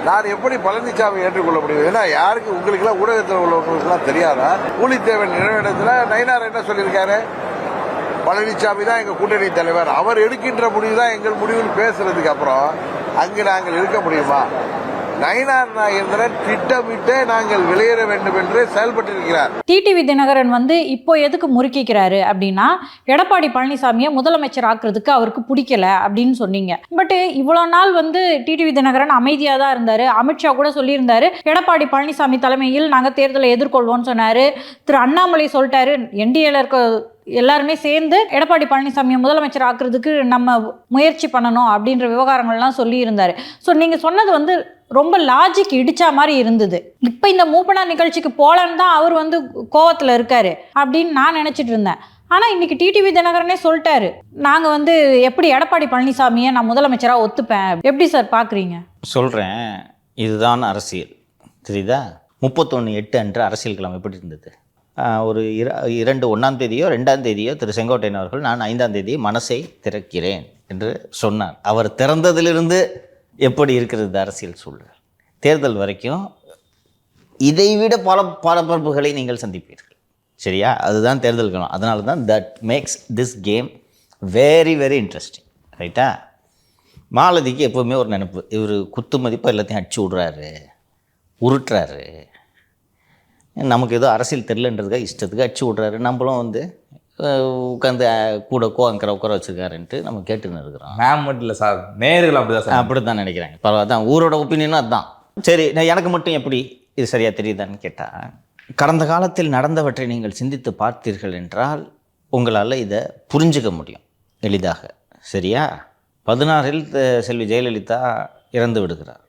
நான் எப்படி பழனிசாமி ஏற்றுக்கொள்ள முடியும்? ஏன்னா யாருக்கு உங்களுக்கெல்லாம் ஊடகத்தில் உள்ளவங்களுக்குலாம் தெரியாதா? கூலித்தேவன் நினைவிடத்தில் நயினார் என்ன சொல்லியிருக்காரு? பழனிசாமி தான் எங்கள் கூட்டணி தலைவர், அவர் எடுக்கின்ற முடிவு தான் எங்கள் முடிவுன்னு பேசுறதுக்கு அப்புறம் அங்கு நாங்கள் இருக்க முடியுமா? நயினார் நாகேந்திரன் திட்டமிட்டு நாங்கள் வெளியேற வேண்டும் என்று செயல்பட்டிருக்கிறார். டிடிவி தினகரன் இப்போ எதுக்கு முறுக்கிக்கிறாரு அப்படின்னா, எடப்பாடி பழனிசாமியை முதலமைச்சர் ஆக்குறதுக்கு அவருக்கு பிடிக்கல அப்படின்னு சொன்னீங்க. பட் இவ்வளோ நாள் டிடிவி தினகரன் அமைதியாக தான் இருந்தார். அமித்ஷா கூட சொல்லியிருந்தாரு, எடப்பாடி பழனிசாமி தலைமையில் நாங்கள் தேர்தலை எதிர்கொள்வோம்னு சொன்னார். திரு அண்ணாமலை சொல்லிட்டாரு, என்டிஏல இருக்க எல்லாருமே சேர்ந்து எடப்பாடி பழனிசாமியை முதலமைச்சர் ஆக்குறதுக்கு நம்ம முயற்சி பண்ணணும் அப்படின்ற விவகாரங்கள்லாம் சொல்லியிருந்தாரு. ஸோ நீங்கள் சொன்னது ரொம்ப லாஜிக் இடிச்சா மாதிரி இருந்தது. இப்போ இந்த மூப்பனா நிகழ்ச்சிக்கு போலன்னு தான் அவர் கோவத்தில் இருக்காரு அப்படின்னு நான் நினச்சிட்டு இருந்தேன். ஆனால் இன்னைக்கு டிடிவி தினகரனே சொல்லிட்டாரு, நாங்கள் எப்படி எடப்பாடி பழனிசாமியை நான் முதலமைச்சராக ஒத்துப்பேன். எப்படி சார் பார்க்குறீங்க? சொல்கிறேன், இதுதான் அரசியல். தெரியுதா? 31/8 அன்று அரசியல் கிழமை எப்படி இருந்தது? ஒரு 1ஆம் தேதியோ 2ஆம் தேதியோ திரு செங்கோட்டையன் அவர்கள் நான் 5ஆம் தேதி மனசை திறக்கிறேன் என்று சொன்னார். அவர் திறந்ததிலிருந்து எப்படி இருக்கிறது அரசியல் சூழல்? தேர்தல் வரைக்கும் இதைவிட பல பரபரப்புகளை நீங்கள் சந்திப்பீர்கள். சரியா? அதுதான் தேர்தல் காலம். அதனால தான் that makes this game very very interesting. ரைட்டா? மாலதிக்கு எப்போவுமே ஒரு நினைப்பு, இவர் குத்து மதிப்பாக எல்லாத்தையும் அடிச்சு விட்றாரு, உருட்டுறாரு, நமக்கு ஏதோ அரசியல் தெரிலன்றதுக்காக இஷ்டத்துக்கு அடிச்சு விட்றாரு, நம்மளும் உட்காந்து கூட உட்கார வச்சுருக்காருன்ட்டு நம்ம கேட்டுன்னு இருக்கிறோம். மேம் மட்டும் இல்லை சார், நேர்கள் அப்படி தான் நினைக்கிறாங்க. பரவாயில்ல, தான் ஊரோட ஒப்பீனியனும் அதுதான். சரி, எனக்கு மட்டும் எப்படி இது சரியாக தெரியுதான்னு கேட்டால், கடந்த காலத்தில் நடந்தவற்றை நீங்கள் சிந்தித்து பார்த்தீர்கள் என்றால் உங்களால் இதை புரிஞ்சுக்க முடியும் எளிதாக. சரியா? 16இல் செல்வி ஜெயலலிதா இறந்து விடுகிறார்.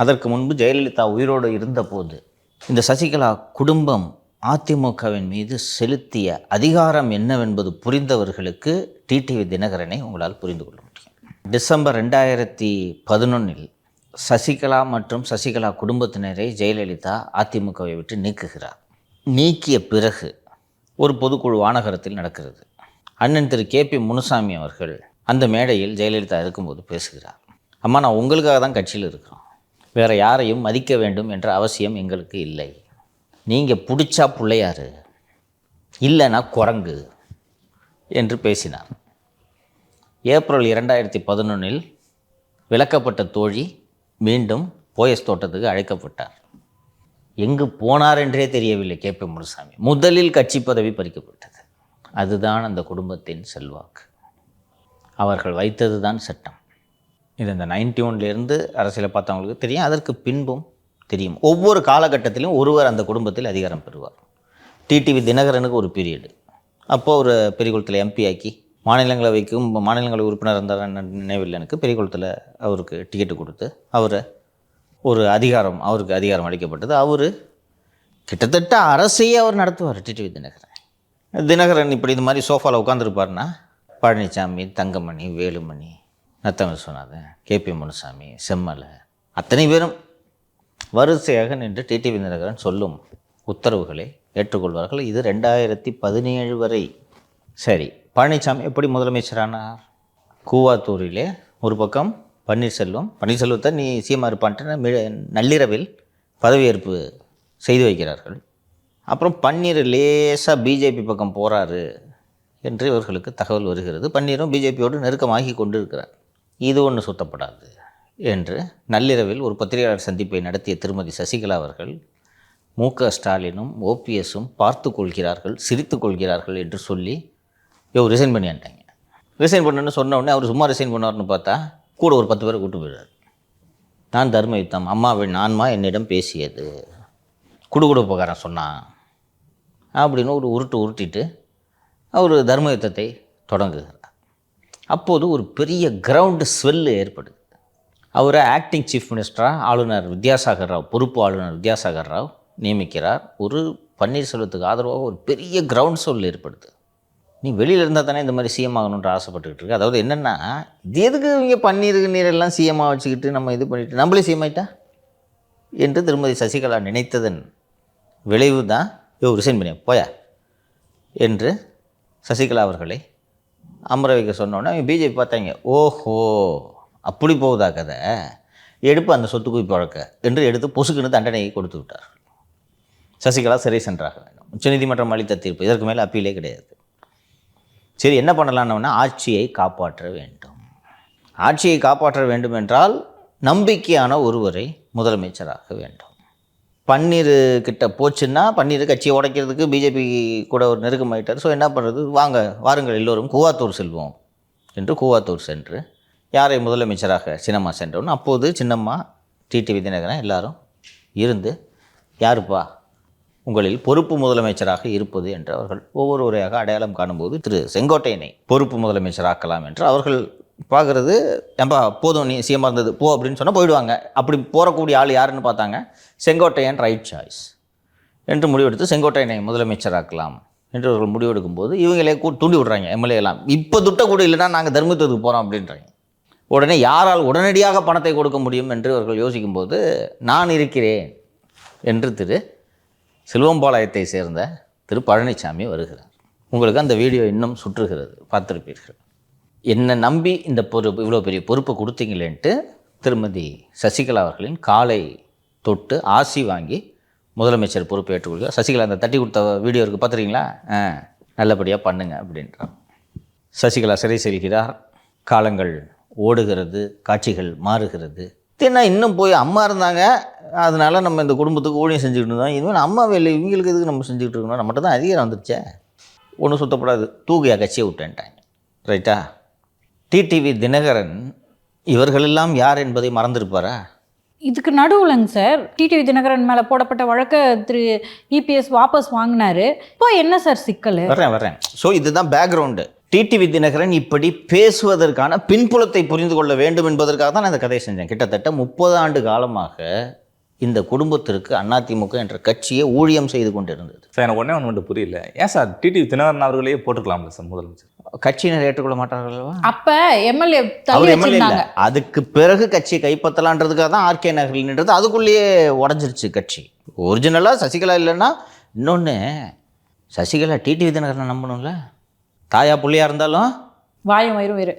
அதற்கு முன்பு ஜெயலலிதா உயிரோடு இருந்தபோது இந்த சசிகலா குடும்பம் அதிமுகவின் மீது செலுத்திய அதிகாரம் என்னவென்பது புரிந்தவர்களுக்கு டிடிவி தினகரனை உங்களால் புரிந்து கொள்ள முடியும். டிசம்பர் 2011 சசிகலா மற்றும் சசிகலா குடும்பத்தினரை ஜெயலலிதா அதிமுகவை விட்டு நீக்குகிறார். நீக்கிய பிறகு ஒரு பொதுக்குழு வானகரத்தில் நடக்கிறது. அண்ணன் திரு KP முனுசாமி அவர்கள் அந்த மேடையில் ஜெயலலிதா இருக்கும்போது பேசுகிறார். அம்மா, நான் உங்களுக்காக தான் கட்சியில் இருக்கிறோம், வேறு யாரையும் மதிக்க வேண்டும் என்ற அவசியம் எங்களுக்கு இல்லை. நீங்கள் பிடிச்சா பிள்ளையாரு, இல்லைன்னா குரங்கு என்று பேசினார். ஏப்ரல் 2011 விலக்கப்பட்ட தோழி மீண்டும் போயஸ் தோட்டத்துக்கு அழைக்கப்பட்டார். எங்கு போனார் என்றே தெரியவில்லை KP முனுசாமி. முதலில் கட்சி பதவி பறிக்கப்பட்டது. அதுதான் அந்த குடும்பத்தின் செல்வாக்கு. அவர்கள் வைத்தது தான் சட்டம். இது இந்த 91 அரசியலை பார்த்தவங்களுக்கு தெரியும், அதற்கு பின்பும் தெரியும். ஒவ்வொரு காலகட்டத்திலும் ஒருவர் அந்த குடும்பத்தில் அதிகாரம் பெறுவார். டிடிவி தினகரனுக்கு ஒரு பீரியடு, அப்போது ஒரு பெரியகுளத்தில் MP ஆக்கி மாநிலங்களவைக்கும் மாநிலங்களவை உறுப்பினர் இருந்தார் நினைவில் எனக்கு. பெரியகுளத்தில் அவருக்கு டிக்கெட்டு கொடுத்து அவருக்கு அதிகாரம் அளிக்கப்பட்டது. அவர் கிட்டத்தட்ட அரசையே அவர் நடத்துவார். டிடிவி தினகரன் இப்படி இது மாதிரி சோஃபாவில் உட்காந்துருப்பார்னா பழனிசாமி, தங்கமணி, வேலுமணி, நத்தம் விஸ்வநாதன், KP முனுசாமி, செம்மலை, அத்தனை பேரும் வரிசையாக நின்று டிடிவி தினகரன் சொல்லும் உத்தரவுகளை ஏற்றுக்கொள்வார்கள். இது 2017 வரை. சரி, பழனிசாமி எப்படி முதலமைச்சரானார்? கூவாத்தூரிலே ஒரு பக்கம் பன்னீர்செல்வத்தை நீ சிஎம் இருப்பான்ட்டு நள்ளிரவில் பதவியேற்பு செய்து வைக்கிறார்கள். அப்புறம் பன்னீர் லேசாக பிஜேபி பக்கம் போகிறாரு என்று இவர்களுக்கு தகவல் வருகிறது. பன்னீரும் பிஜேபியோடு நெருக்கமாகி கொண்டு இருக்கிறார். இது ஒன்று சுத்தப்படாது என்று நள்ளிரவில் ஒரு பத்திரிகையாளர் சந்திப்பை நடத்திய திருமதி சசிகலா அவர்கள் MK ஸ்டாலினும் OPSம் பார்த்து கொள்கிறார்கள், சிரித்து கொள்கிறார்கள் என்று சொல்லி ரிசைன் பண்ணிட்டாங்க. ரிசைன் பண்ணுன்னு சொன்ன உடனே அவர் சும்மா ரிசைன் பண்ணுவார்னு பார்த்தா கூட ஒரு 10 பேரை கூட்டு போயிடுறார். நான் தர்ம யுத்தம், அம்மாவின் ஆன்மா என்னிடம் பேசியது, குடுகுடுப்புக்காரன் சொன்னான் அப்படின்னு ஒரு உருட்டிட்டு அவர் தர்ம யுத்தத்தை தொடங்குகிறார். அப்போது ஒரு பெரிய கிரவுண்டு ஸ்வெல்லு ஏற்படுது. அவரை ஆக்டிங் சீஃப் மினிஸ்டராக பொறுப்பு ஆளுநர் வித்யாசாகர் ராவ் நியமிக்கிறார். ஒரு பன்னீர்செல்வத்துக்கு ஆதரவாக ஒரு பெரிய கிரவுண்ட் ஸ்வெல் ஏற்படுது. நீ வெளியில் இருந்தால் தானே இந்த மாதிரி சிஎம் ஆகணுன்ற ஆசைப்பட்டுக்கிட்டு இருக்கு. அதாவது என்னென்னா, இது எதுக்கு இங்கே நீரெல்லாம் சிஎம்மாக வச்சுக்கிட்டு நம்ம இது பண்ணிவிட்டு நம்மளே சிஎம் ஆகிட்டா என்று திருமதி சசிகலா நினைத்ததன் விளைவு தான் ரிசைன் பண்ணியா போயா என்று சசிகலா அவர்களை அமர வைக்க சொன்னோன்னே அவங்க பிஜேபி பார்த்தாங்க. ஓஹோ, அப்படி போகுதா கதை, எடுப்பு அந்த சொத்து குவிப்பு வழக்க என்று எடுத்து பொசுக்குன்னு தண்டனையை கொடுத்து விட்டார். சசிகலா சிறை சென்றாக வேண்டும். உச்சநீதிமன்றம் அளித்த தீர்ப்பு, இதற்கு மேலே அப்பீலே கிடையாது. சரி, என்ன பண்ணலான்னா ஆட்சியை காப்பாற்ற வேண்டும். ஆட்சியை காப்பாற்ற வேண்டும் என்றால் நம்பிக்கையான ஒருவரை முதலமைச்சராக வேண்டும். பன்னீர் கிட்ட போச்சுன்னா பன்னீர் கட்சியை உடைக்கிறதுக்கு பிஜேபி கூட ஒரு நெருக்கமாயிட்டார். ஸோ என்ன பண்ணுறது, வாருங்கள் எல்லோரும் கூவாத்தூர் செல்வோம் என்று கூவாத்தூர் சென்று யாரை முதலமைச்சராக சின்னம்மா சென்றோன்னு, அப்போது சின்னம்மா டிடிவி தினகரன் எல்லாரும் இருந்து யாருப்பா உங்களில் பொறுப்பு முதலமைச்சராக இருப்பது என்று அவர்கள் ஒவ்வொருவரையாக அடையாளம் காணும்போது திரு செங்கோட்டையனை பொறுப்பு முதலமைச்சராக்கலாம் என்று அவர்கள் பார்க்குறது. ஏன்பா போதும் நீ சிஎம்மாக இருந்தது போ அப்படின்னு சொன்னால் போயிடுவாங்க. அப்படி போகக்கூடிய ஆள் யாருன்னு பார்த்தாங்க, செங்கோட்டையன் ரைட் சாய்ஸ் என்று முடிவெடுத்து செங்கோட்டையனை முதலமைச்சராக்கலாம் என்று அவர்கள் முடிவெடுக்கும்போது இவங்களே தூண்டி விடுறாங்க. எம்எல்ஏ எல்லாம் இப்போ துட்ட கூட இல்லைன்னா நாங்கள் தர்மத்துக்கு போகிறோம் அப்படின்றாங்க. உடனே யாரால் உடனடியாக பணத்தை கொடுக்க முடியும் என்று அவர்கள் யோசிக்கும்போது நான் இருக்கிறேன் என்று திரு செல்வம்பாளையத்தை சேர்ந்த திரு பழனிசாமி வருகிறார். உங்களுக்கு அந்த வீடியோ இன்னும் சுற்றுகிறது, பார்த்துருப்பீர்கள். என்னை நம்பி இந்த பொறுப்பு, இவ்வளோ பெரிய பொறுப்பை கொடுத்தீங்களேன்ட்டு திருமதி சசிகலா அவர்களின் காலை தொட்டு ஆசி வாங்கி முதலமைச்சர் பொறுப்பை ஏற்றுக்கொள்கிறார். சசிகலா அந்த தட்டி கொடுத்த வீடியோ இருக்குது, பார்த்துறீங்களா? நல்லபடியாக பண்ணுங்க அப்படின்றார். சசிகலா சிறை செல்கிறார். காலங்கள் ஓடுகிறது, காட்சிகள் மாறுகிறது. ஏன்னா இன்னும் போய் அம்மா இருந்தாங்க, அதனால நம்ம இந்த குடும்பத்துக்கு ஊழியம் செஞ்சுக்கிட்டு இருந்தோம். இனிமேல் அம்மாவே இல்லை, இவங்களுக்கு எதுக்கு நம்ம செஞ்சுக்கிட்டு இருக்கணும், நம்மகிட்ட தான் அதிகாரம் வந்துருச்சே, ஒன்றும் சுத்தப்படாது, தூக்கியா கட்சியை விட்டேன்ட்டாங்க. ரைட்டா? டிடிவி தினகரன் இவர்களெல்லாம் யார் என்பதை மறந்துருப்பாரா? இதுக்கு நடுவுலங்க சார், டிடிவி தினகரன் மேலே போடப்பட்ட வழக்க திரு இபிஎஸ் வாபஸ் வாங்கினாரு. இப்போ என்ன சார் சிக்கல்? வரேன். ஸோ இதுதான் பேக்ரவுண்டு. டிடிவி தினகரன் இப்படி பேசுவதற்கான பின்புலத்தை புரிந்து கொள்ள வேண்டும் என்பதற்காக தான் நான் இந்த கதையை செஞ்சேன். கிட்டத்தட்ட 30 ஆண்டு காலமாக இந்த குடும்பத்திற்கு அதிமுக என்ற கட்சியை ஊழியம் செய்து கொண்டு இருந்தது. சார் எனக்கு ஒன்றே ஒன்று புரியல, ஏன் சார் டிடிவி தினகரன் அவர்களையே போட்டுக்கலாம்ல சார் முதலமைச்சர்? கட்சியினர் ஏற்றுக்கொள்ள மாட்டார்களா? அப்ப எம்எல்ஏ தள்ளி வச்சிருந்தாங்க. அதுக்கு பிறகு கட்சியை கைப்பற்றலான்றதுக்காக தான் ஆர்கே நகர்ன்றது அதுக்குள்ளேயே உடஞ்சிருச்சு கட்சி. ஒரிஜினலாக சசிகலா இல்லைன்னா இன்னொன்று, சசிகலா டிடிவி தினகரனை நம்பணும்ல, தாயா புள்ளியாக இருந்தாலும் வாயம் வயிறு வேறு.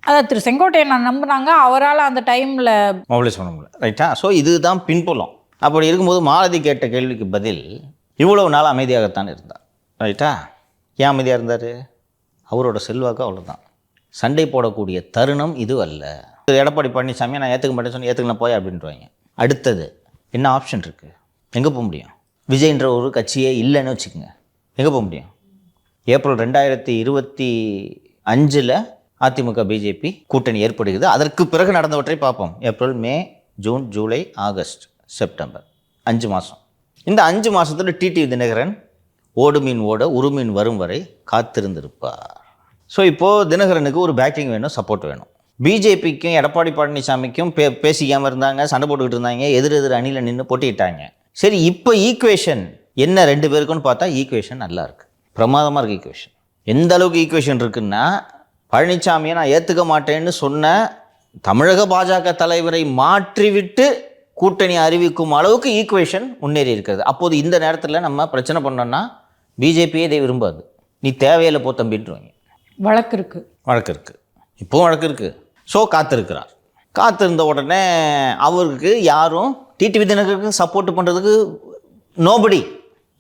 அதான் திரு செங்கோட்டையன் நான் நம்பினாங்க, அவரால் அந்த டைமில் மொபைலைஸ் பண்ண முடியல. ரைட்டா? ஸோ இதுதான் பின்புலம். அப்படி இருக்கும்போது மாலதி கேட்ட கேள்விக்கு பதில், இவ்வளவு நாள் அமைதியாகத்தான் இருந்தார். ரைட்டா? ஏன் அமைதியாக இருந்தார்? அவரோட செல்வாக்கு அவ்வளோதான். சண்டை போடக்கூடிய தருணம் இது அல்ல. எடப்பாடி பழனிசாமி நான் ஏற்றுக்க மாட்டேன்னு சொன்னால் ஏற்றுக்கலாம் போய் அப்படின்றாங்க. அடுத்தது என்ன ஆப்ஷன் இருக்குது? எங்கே போக முடியும்? விஜய்ன்ற ஒரு கட்சியே இல்லைன்னு வச்சுக்கோங்க, எங்கே போக முடியும்? ஏப்ரல் 2025 அதிமுக பிஜேபி கூட்டணி ஏற்படுகிறது. அதற்கு பிறகு நடந்தவற்றை பார்ப்போம். ஏப்ரல், மே, ஜூன், ஜூலை, ஆகஸ்ட், செப்டம்பர், 5 மாதம். இந்த 5 மாதத்தில் டிடிவி தினகரன் ஓடு மீன் ஓட உருமீன் வரும் வரை காத்திருந்திருப்பார். ஸோ இப்போது தினகரனுக்கு ஒரு பேக்கிங் வேணும், சப்போர்ட் வேணும். பிஜேபிக்கும் எடப்பாடி பழனிசாமிக்கும் பேசிக்காமல் இருந்தாங்க, சண்டை போட்டுக்கிட்டு இருந்தாங்க, எதிர் அணியில் நின்று போட்டிக்கிட்டாங்க. சரி, இப்போ ஈக்குவேஷன் என்ன 2 பேருக்குன்னு பார்த்தா ஈக்குவேஷன் நல்லா இருக்குது, பிரமாதமாக இருக்குது ஈக்குவேஷன். எந்த அளவுக்கு ஈக்குவேஷன் இருக்குன்னா, பழனிசாமியை நான் ஏற்றுக்க மாட்டேன்னு சொன்ன தமிழக பாஜக தலைவரை மாற்றிவிட்டு கூட்டணி அறிவிக்கும் அளவுக்கு ஈக்குவேஷன் முன்னேறி இருக்கிறது. அப்போது இந்த நேரத்தில் நம்ம பிரச்சனை பண்ணோன்னா பிஜேபியே இதை விரும்பாது. நீ தேவையில்லை போ தம்பின்றாங்க. வழக்கு இருக்குது, இப்போவும் வழக்கு இருக்குது. ஸோ காத்திருக்கிறார். காத்திருந்த உடனே அவருக்கு யாரும் டிடிவி தினகருக்கு சப்போர்ட் பண்ணுறதுக்கு நோபடி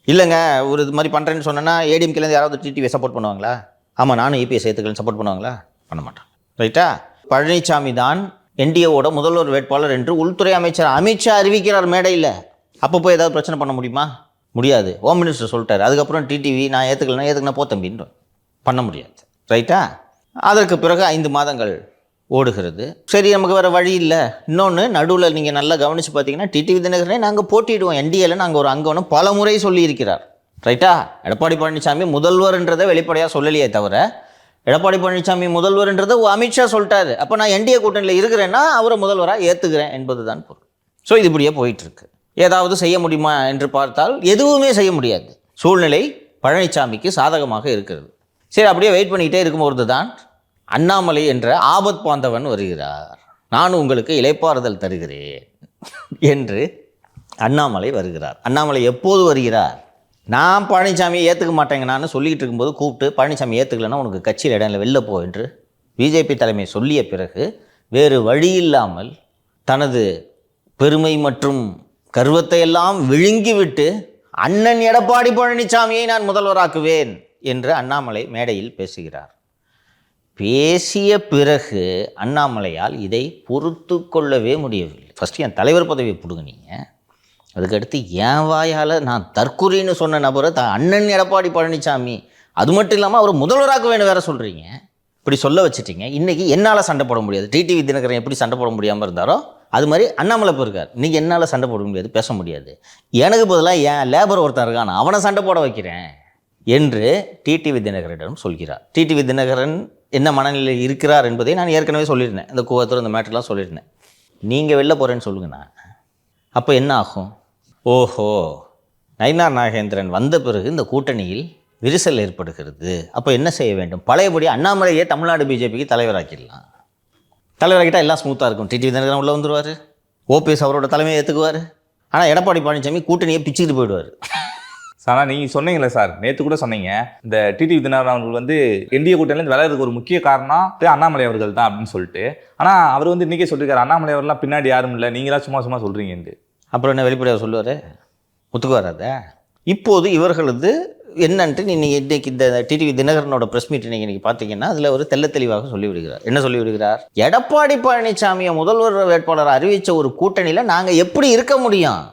இல்லைங்க. ஒரு இது மாதிரி பண்ணுறேன்னு சொன்னேன்னா ஏடிஎம்கேலேருந்து யாராவது டிடிவியை சப்போர்ட் பண்ணுவாங்களா? ஆமாம், நானும் இபிஎஸ் சேர்த்துக்கலன்னு சப்போர்ட் பண்ணுவாங்களா? பண்ண மாட்டான். ரைட்டா? பழனிசாமி தான் என்டிஏவோட முதல்வர் வேட்பாளர் என்று உள்துறை அமைச்சர் அமித்ஷா அறிவிக்கிறார் மேடையில். அப்போ போய் ஏதாவது பிரச்சனை பண்ண முடியுமா? முடியாது. ஹோம் மினிஸ்டர் சொல்லிட்டார். அதுக்கப்புறம் டிடிவி நான் ஏற்றுக்கலன்னா போ தம்பின்னு பண்ண முடியாது. ரைட்டா? அதற்கு பிறகு 5 மாதங்கள் ஓடுகிறது. சரி, நமக்கு வேறு வழி இல்லை. இன்னொன்று, நடுவில் நீங்கள் நல்லா கவனித்து பார்த்தீங்கன்னா டிடிவி தினகரனே நாங்கள் போட்டிடுவோம் என்டிஏல, நாங்கள் ஒரு அங்கம்னு பல முறை சொல்லியிருக்கிறார். ரைட்டா? எடப்பாடி பழனிசாமி முதல்வர்ன்றதை வெளிப்படையாக சொல்லலையே தவிர, எடப்பாடி பழனிசாமி முதல்வர்ன்றதை அமித்ஷா சொல்லிட்டாரு. அப்போ நான் என்டிஏ கூட்டணியில் இருக்கிறேன்னா அவரை முதல்வராக ஏற்றுக்கிறேன் என்பது தான் பொருள். ஸோ இது இப்படியே போயிட்டுருக்கு. ஏதாவது செய்ய முடியுமா என்று பார்த்தால் எதுவுமே செய்ய முடியாது. சூழ்நிலை பழனிசாமிக்கு சாதகமாக இருக்கிறது. சரி, அப்படியே வெயிட் பண்ணிக்கிட்டே இருக்கும்போது தான் அண்ணாமலை என்ற ஆபத் பாந்தவன் வருகிறார். நான் உங்களுக்கு இளைப்பாறுதல் தருகிறேன் என்று அண்ணாமலை வருகிறார். அண்ணாமலை எப்போது வருகிறார்? நான் பழனிசாமியை ஏற்றுக்க மாட்டேங்க நான் சொல்லிக்கிட்டு இருக்கும்போது கூப்பிட்டு பழனிசாமி ஏற்றுக்கலன்னா உனக்கு கட்சியில் இடம் இல்லை, வெளில போ என்று பிஜேபி தலைமை சொல்லிய பிறகு வேறு வழி இல்லாமல் தனது பெருமை மற்றும் கர்வத்தை எல்லாம் விழுங்கிவிட்டு அண்ணன் எடப்பாடி பழனிசாமியை நான் முதல்வராக்குவேன் என்று அண்ணாமலை மேடையில் பேசுகிறார். பேசிய பிறகு அண்ணாமலையால் இதை பொறுத்து கொள்ளவே முடியவில்லை. ஃபஸ்ட்டு என் தலைவர் பதவியை பிடுங்க நீங்கள், அதுக்கடுத்து என் வாயால் நான் தற்குறின்னு சொன்ன நபரை அண்ணன் எடப்பாடி பழனிசாமி, அது மட்டும் இல்லாமல் அவர் முதல்வராக்க வேணும் வேறு சொல்கிறீங்க. இப்படி சொல்ல வச்சுட்டீங்க. இன்றைக்கி என்னால் சண்டை போட முடியாது. டிடிவி தினகரன் எப்படி சண்டை போட முடியாமல் இருந்தாரோ அது மாதிரி அண்ணாமலை இருக்கார். இன்றைக்கி என்னால் சண்டை போட முடியாது, பேச முடியாது. எனக்கு பதிலாக என் லேபர் ஒருத்தன் இருக்கான், அவனை சண்டை போட வைக்கிறேன் என்று டிடிவி தினகரனிடம் சொல்கிறார். டிடிவி தினகரன் என்ன மனநிலையில் இருக்கிறார் என்பதை நான் ஏற்கனவே சொல்லியிருந்தேன். இந்த கூவத்தூர் இந்த மேட்டர்லாம் சொல்லியிருந்தேன். நீங்கள் வெளில போகிறேன்னு சொல்லுங்கண்ணா, அப்போ என்ன ஆகும்? ஓஹோ, நயினார் நாகேந்திரன் வந்த பிறகு இந்த கூட்டணியில் விரிசல் ஏற்படுகிறது. அப்போ என்ன செய்ய வேண்டும்? பழையபடி அண்ணாமலையே தமிழ்நாடு பிஜேபிக்கு தலைவராக்கிடலாம். தலைவராக்கிட்டால் எல்லாம் ஸ்மூத்தாக இருக்கும். டிடிவி தினகரன் உள்ளே வந்துடுவார், ஓபிஎஸ் அவரோட தலைமையை ஏற்றுக்குவார். ஆனால் எடப்பாடி பழனிசாமி கூட்டணியை பிச்சுக்கிட்டு போயிடுவார். சார், நீங்கள் சொன்னீங்களே சார், நேற்று கூட சொன்னீங்க, இந்த டிடிவி தினகரன் அவர்கள் வந்து என்டிஏ கூட்டணியிலேருந்து விலகிறதுக்கு ஒரு முக்கிய காரணம் அண்ணாமலை அவர்கள் தான் அப்படின்னு சொல்லிட்டு, ஆனால் அவர் வந்து இன்றைக்கே சொல்லியிருக்காரு, அண்ணாமலை அவர்லாம் பின்னாடி யாரும் இல்லை, நீங்களாம் சும்மா சும்மா சொல்கிறீங்கன்ட்டு. அப்புறம் என்ன வெளிப்படையாக சொல்லுவார்? ஒத்துக்குவார் அதை? இப்போது இவர்களது என்னன்ட்டு நீங்கள் இன்றைக்கி இந்த டிடிவி தினகரனோட ப்ரெஸ் மீட் நீங்கள் பார்த்தீங்கன்னா அதில் ஒரு தெள்ள தெளிவாக சொல்லிவிடுகிறார். என்ன சொல்லிவிடுகிறார்? எடப்பாடி பழனிசாமியை முதல்வர் வேட்பாளர் அறிவித்த ஒரு கூட்டணியில் நாங்கள் எப்படி இருக்க முடியும்?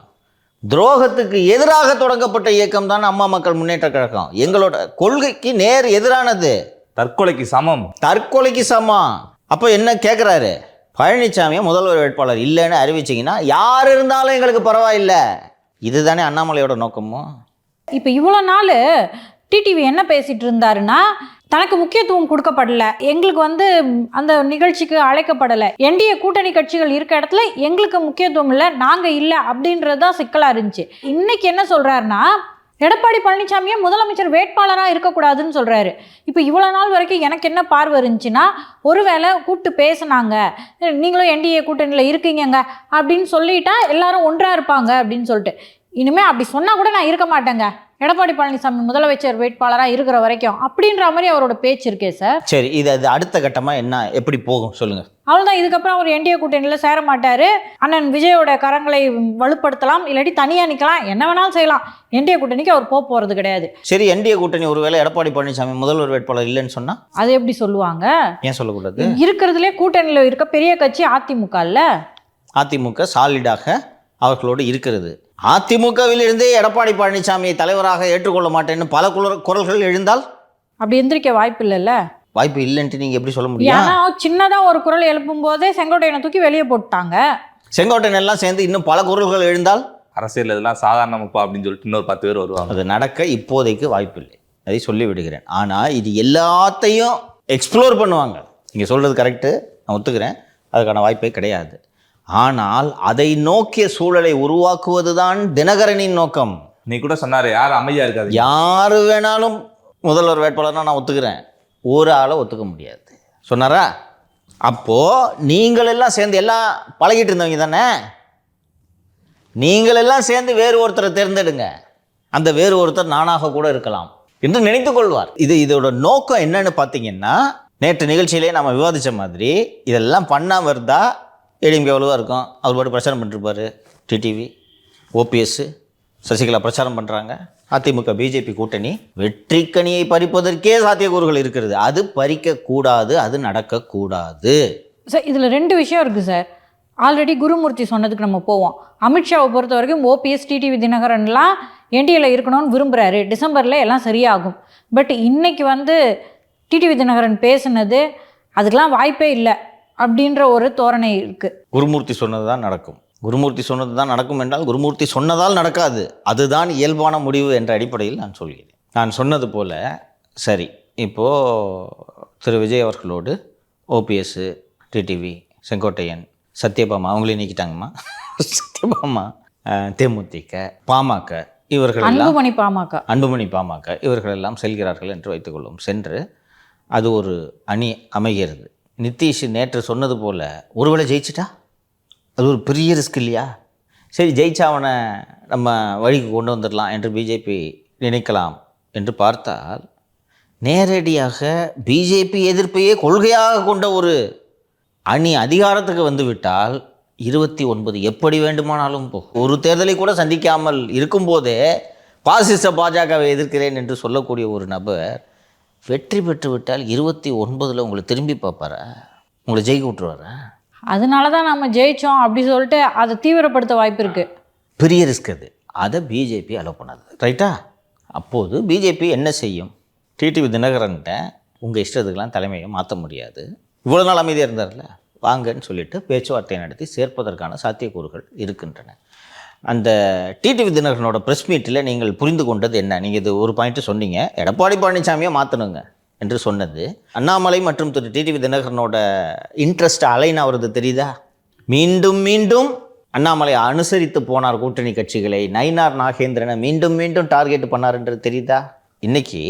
துரோகத்துக்கு எதிராக தொடங்கப்பட்ட இயக்கம் தான் அம்மா மக்கள் முன்னேற்ற கழகம். எங்களோட கொள்கைக்கு நேர் எதிரானது. தற்கொலைக்கு சமம். தற்கொலைக்கு சமம். அப்போ என்ன கேட்குறாரு? பழனிசாமியை முதல்வர் வேட்பாளர் இல்லைன்னு அறிவிச்சிங்கன்னா யார் இருந்தாலும் எங்களுக்கு பரவாயில்லை. இதுதானே அண்ணாமலையோட நோக்கமும். இப்போ இவ்வளோ நாள் டிடிவி என்ன பேசிகிட்டு இருந்தாருன்னா, தனக்கு முக்கியத்துவம் கொடுக்கப்படல, எங்களுக்கு வந்து அந்த நிகழ்ச்சிக்கு அழைக்கப்படலை, என்டிஏ கூட்டணி கட்சிகள் இருக்க இடத்துல எங்களுக்கு முக்கியத்துவம் இல்லை, நாங்கள் இல்லை அப்படின்றது தான் சிக்கலாக இருந்துச்சு. இன்னைக்கு என்ன சொல்கிறாருன்னா, எடப்பாடி பழனிசாமியே முதலமைச்சர் வேட்பாளராக இருக்கக்கூடாதுன்னு சொல்கிறாரு. இப்போ இவ்வளோ நாள் வரைக்கும் எனக்கு என்ன பார்வை இருந்துச்சுன்னா, ஒருவேளை கூப்பிட்டு பேசுனாங்க, நீங்களும் என்டிஏ கூட்டணியில் இருக்கீங்கங்க அப்படின்னு சொல்லிட்டா எல்லாரும் ஒன்றாக இருப்பாங்க அப்படின்னு சொல்லிட்டு, இனிமேல் அப்படி சொன்னால் கூட நான் இருக்க மாட்டேங்க, எடப்பாடி பழனிசாமி முதலமைச்சர் வேட்பாளராக இருக்கிற வரைக்கும் அப்படின்ற மாதிரி அவரோட பேச்சு இருக்கே சார். சரி, இது அது அடுத்த கட்டமாக என்ன எப்படி போகும் சொல்லுங்கள். அவ்வளோதான். இதுக்கப்புறம் அவர் என்டிஏ கூட்டணியில் சேர மாட்டார். அண்ணன் விஜயோட கரங்களை வலுப்படுத்தலாம், இல்லாட்டி தனியாக நிற்கலாம், என்ன வேணாலும் செய்யலாம். என்டிஏ கூட்டணிக்கு அவர் போகிறது கிடையாது. சரி, என்டிஏ கூட்டணி ஒருவேளை எடப்பாடி பழனிசாமி முதல்வர் வேட்பாளர் இல்லைன்னு சொன்னால் அது எப்படி சொல்லுவாங்க? ஏன் சொல்லக்கூடாது? இருக்கிறதுலே கூட்டணியில் இருக்க பெரிய கட்சி அதிமுக இல்ல. அதிமுக சாலிடாக அவர்களோடு இருக்கிறது. அதிமுகவிலிருந்தே எடப்பாடி பழனிசாமியை தலைவராக ஏற்றுக்கொள்ள மாட்டேன்னு பல குரல்கள் எழுந்தால் அப்படி எந்திரிக்க வாய்ப்பு இல்லைல்ல. வாய்ப்பு இல்லைன்ட்டு நீங்கள் எப்படி சொல்ல முடியும்? ஏன்னா சின்னதாக ஒரு குரல் எழுப்பும் போதே செங்கோட்டையனை தூக்கி வெளியே போட்டாங்க. செங்கோட்டையன் எல்லாம் சேர்ந்து இன்னும் பல குரல்கள் எழுந்தால் அரசியல் இதெல்லாம் சாதாரணமாப்பா அப்படின்னு சொல்லிட்டு இன்னொரு 10 பேர் வருவாங்க. அது நடக்க இப்போதைக்கு வாய்ப்பில்லை, அதை சொல்லி விடுகிறேன். ஆனால் இது எல்லாத்தையும் எக்ஸ்ப்ளோர் பண்ணுவாங்க. நீங்கள் சொல்கிறது கரெக்டு, நான் ஒத்துக்கிறேன், அதுக்கான வாய்ப்பே கிடையாது. ஆனால் அதை நோக்கிய சூழலை உருவாக்குவது தான் தினகரனின் நோக்கம். நீ கூட சொன்னார், யாரும் அமைதியாக இருக்காது, யார் வேணாலும் முதல்வர் வேட்பாளர்னா நான் ஒத்துக்கிறேன், ஒரு ஆளை ஒத்துக்க முடியாது சொன்னாரா? அப்போது நீங்கள் எல்லாம் சேர்ந்து எல்லாம் பழகிட்டு இருந்தவங்க தானே, நீங்கள் எல்லாம் சேர்ந்து வேறு ஒருத்தரை தேர்ந்தெடுங்க, அந்த வேறு ஒருத்தர் நானாக கூட இருக்கலாம் என்று நினைத்து கொள்வார். இதோட நோக்கம் என்னன்னு பார்த்தீங்கன்னா, நேற்று நிகழ்ச்சியிலே நம்ம விவாதித்த மாதிரி இதெல்லாம் பண்ணாமல் இருந்தால் ஏடிஎம்கே எவ்வளோவா இருக்கும், அவர் பாட்டு பிரச்சாரம் பண்ணிருப்பார். டிடிவி, ஓபிஎஸ், சசிகலா பிரச்சாரம் பண்ணுறாங்க. அதிமுக பிஜேபி கூட்டணி வெற்றிக்கனியை பறிப்பதற்கே சாத்தியக்கூறுகள் இருக்கிறது. அது பறிக்கக்கூடாது, அது நடக்கக்கூடாது. சார், இதில் 2 விஷயம் இருக்குது சார். ஆல்ரெடி குருமூர்த்தி சொன்னதுக்கு நம்ம போவோம். அமித்ஷாவை பொறுத்த வரைக்கும் ஓபிஎஸ், டிடிவி தினகரன்லாம் என்டிஏல இருக்கணும்னு விரும்புகிறாரு, டிசம்பரில் எல்லாம் சரியாகும். பட் இன்னைக்கு வந்து டிடிவி தினகரன் பேசுனது அதுக்கெலாம் வாய்ப்பே இல்லை அப்படின்ற ஒரு தோரணை இருக்குது. குருமூர்த்தி சொன்னது தான் நடக்கும். குருமூர்த்தி சொன்னது தான் நடக்கும் என்றால் குருமூர்த்தி சொன்னதால் நடக்காது. அதுதான் இயல்பான முடிவு என்ற அடிப்படையில் நான் சொல்கிறேன். நான் சொன்னது போல் சரி, இப்போது திரு விஜய் அவர்களோடு ஓபிஎஸ், டிடிவி, செங்கோட்டையன், சத்யபாமா அவங்களையும் நீக்கிட்டாங்கம்மா, சத்யபாமா, தேமுதிக, பாமக இவர்களெல்லாம், அன்புமணி பாமக இவர்களெல்லாம் செல்கிறார்கள் என்று வைத்துக்கொள்வோம். சென்று அது ஒரு அணி அமைகிறது. நிதிஷ் நேற்று சொன்னது போல் ஒருவேளை ஜெயிச்சிட்டா அது ஒரு பெரிய ரிஸ்க் இல்லையா? சரி, ஜெயிச்சா அவனை நம்ம வழிக்கு கொண்டு வந்துடலாம் என்று பிஜேபி நினைக்கலாம் என்று பார்த்தால், நேரடியாக பிஜேபி எதிர்ப்பையே கொள்கையாக கொண்ட ஒரு அணி அதிகாரத்துக்கு வந்துவிட்டால் 29 எப்படி வேண்டுமானாலும் போ. ஒரு தேர்தலை கூட சந்திக்காமல் இருக்கும்போதே பாசிச பாஜகவை எதிர்க்கிறேன் என்று சொல்லக்கூடிய ஒரு நபர் வெற்றி பெற்று விட்டால் 29 உங்களை திரும்பி பார்ப்பாரா? உங்களை ஜெயிக்க விட்டுருவாரா? அதனால தான் நம்ம ஜெயிச்சோம் அப்படி சொல்லிட்டு அதை தீவிரப்படுத்த வாய்ப்பு இருக்குது. பெரிய ரிஸ்க் அது. அதை பிஜேபி அலோவ் பண்ணாது, ரைட்டா? அப்போது பிஜேபி என்ன செய்யும்? டிடிவி தினகரன்ட்ட உங்கள் இஷ்டத்துக்கெல்லாம் தலைமையை மாற்ற முடியாது, இவ்வளோ நாள் அமைதியாக இருந்தார்ல, வாங்கன்னு சொல்லிட்டு பேச்சுவார்த்தை நடத்தி சேர்ப்பதற்கான சாத்தியக்கூறுகள் இருக்கின்றன. அந்த டிடிவி தினகரனோட ப்ரெஸ் மீட்டில் நீங்கள் புரிந்து கொண்டது என்ன? நீங்கள் இது ஒரு பாயிண்ட்டு சொன்னீங்க, எடப்பாடி பழனிசாமியை மாற்றணுங்க என்று சொன்னது. அண்ணாமலை மற்றும் திரு டிடிவி தினகரனோட இன்ட்ரெஸ்ட் அலைன் ஆகிறது தெரியுதா? மீண்டும் மீண்டும் அண்ணாமலை அனுசரித்து போனார் கூட்டணி கட்சிகளை. நயினார் நாகேந்திரனை மீண்டும் மீண்டும் டார்கெட் பண்ணார்ன்றது தெரியுதா? இன்னைக்கு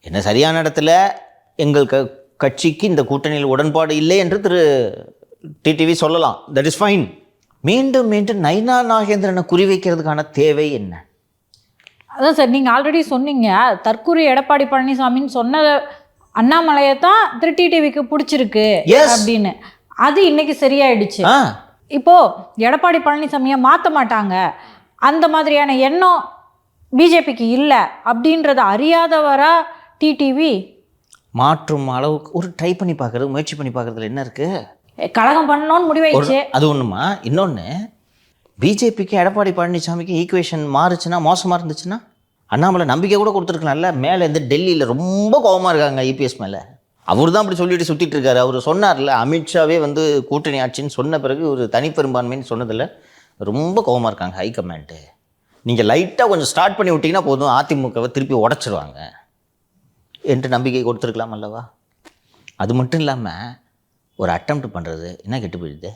என்ன சரியான இடத்துல எங்கள் கட்சிக்கு இந்த கூட்டணியில் உடன்பாடு இல்லை என்று திரு டிடிவி சொல்லலாம், தட் இஸ் ஃபைன். மீண்டும் மீண்டும் நயினார் நாகேந்திரனை குறிவைக்கிறதுக்கான தேவை என்ன? அதான் சார், நீங்கள் ஆல்ரெடி சொன்னீங்க தற்கூரி எடப்பாடி பழனிசாமின்னு சொன்ன அண்ணாமலையை தான் திரு டிடிவிக்கு பிடிச்சிருக்கு அப்படின்னு. அது இன்னைக்கு சரியாயிடுச்சு. இப்போ எடப்பாடி பழனிசாமியை மாற்ற மாட்டாங்க, அந்த மாதிரியான எண்ணம் பிஜேபிக்கு இல்லை அப்படின்றத அறியாதவரா டிடிவி? மாற்றும் அளவுக்கு ஒரு ட்ரை பண்ணி பார்க்குறது, முயற்சி பண்ணி பார்க்குறதுல என்ன இருக்குது? கழகம் பண்ணணும்னு முடிவாயிடுச்சு. அது ஒன்றுமா? இன்னொன்று, பிஜேபிக்கு எடப்பாடி பழனிசாமிக்கு ஈக்குவேஷன் மாறுச்சுன்னா, மோசமாக இருந்துச்சுன்னா அண்ணாமலை நம்பிக்கை கூட கொடுத்துருக்கலாம்ல. மேலே இருந்து டெல்லியில் ரொம்ப கோபமாக இருக்காங்க ஐபிஎஸ் மேலே. அவர் தான் அப்படி சொல்லிட்டு சுற்றிட்டு இருக்காரு. அவர் சொன்னார்ல, அமித்ஷாவே வந்து கூட்டணி ஆட்சின்னு சொன்ன பிறகு ஒரு தனிப்பெரும்பான்மைன்னு சொன்னதில் ரொம்ப கோபமாக இருக்காங்க ஹைகமாண்டு. நீங்கள் லைட்டாக கொஞ்சம் ஸ்டார்ட் பண்ணி விட்டிங்கன்னா போதும், அதிமுகவை திருப்பி உடச்சிருவாங்க என்று நம்பிக்கை கொடுத்துருக்கலாம் அல்லவா? அது மட்டும் இல்லாமல் ஒரு அட்டெம்ப்ட் பண்ணுறது என்ன கெட்டு போயிடுது?